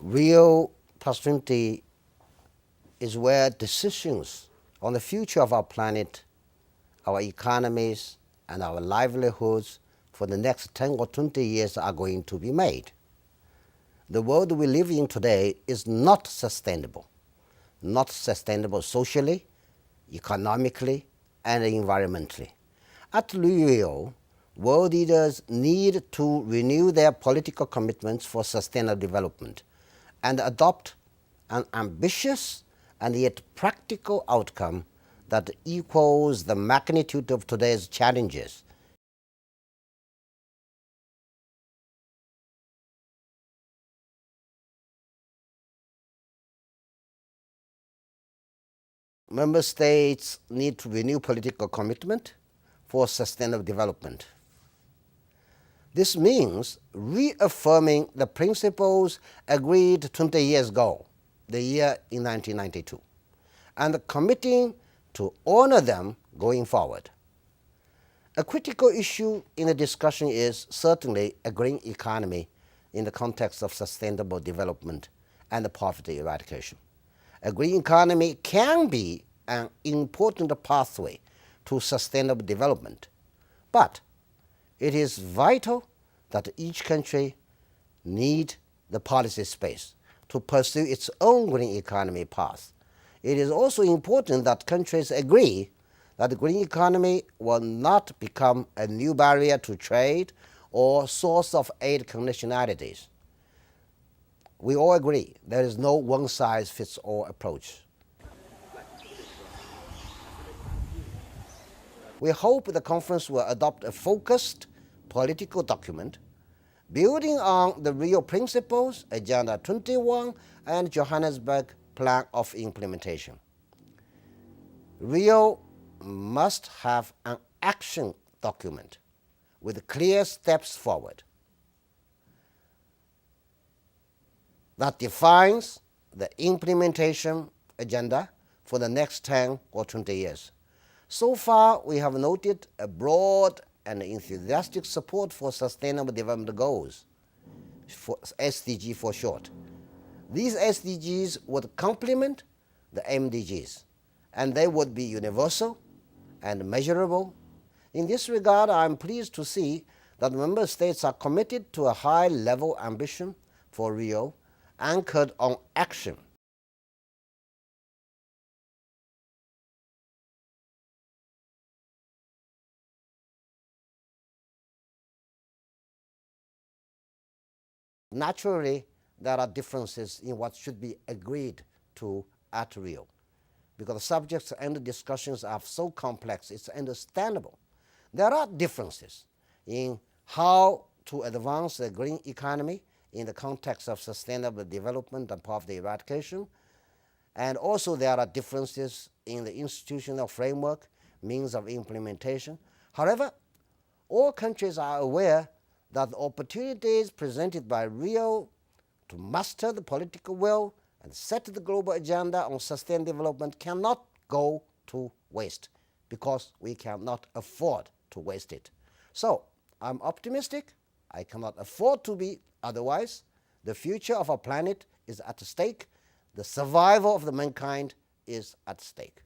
Rio +20 is where decisions on the future of our planet, our economies, and our livelihoods for the next 10 or 20 years are going to be made. The world we live in today is not sustainable socially, economically, and environmentally. At Rio, world leaders need to renew their political commitments for sustainable development and adopt an ambitious and yet practical outcome that equals the magnitude of today's challenges. Member states need to renew political commitment for sustainable development. This means reaffirming the principles agreed 20 years ago, the year in 1992, and committing to honor them going forward. A critical issue in the discussion is certainly a green economy in the context of sustainable development and poverty eradication. A green economy can be an important pathway to sustainable development, but it is vital that each country need the policy space to pursue its own green economy path. It is also important that countries agree that the green economy will not become a new barrier to trade or source of aid conditionalities. We all agree there is no one-size-fits-all approach. We hope the conference will adopt a focused political document building on the Rio principles, Agenda 21, and Johannesburg Plan of Implementation. Rio must have an action document with clear steps forward that defines the implementation agenda for the next 10 or 20 years. So far, we have noted a broad and enthusiastic support for Sustainable Development Goals, for SDG for short. These SDGs would complement the MDGs, and they would be universal and measurable. In this regard, I am pleased to see that member states are committed to a high-level ambition for Rio, anchored on action. Naturally, there are differences in what should be agreed to at Rio, because the subjects and the discussions are so complex, it's understandable. There are differences in how to advance the green economy in the context of sustainable development and poverty eradication, and also there are differences in the institutional framework, means of implementation. However, all countries are aware that the opportunities presented by Rio to master the political will and set the global agenda on sustainable development cannot go to waste, because we cannot afford to waste it. So I'm optimistic. I cannot afford to be otherwise. The future of our planet is at stake. The survival of the mankind is at stake.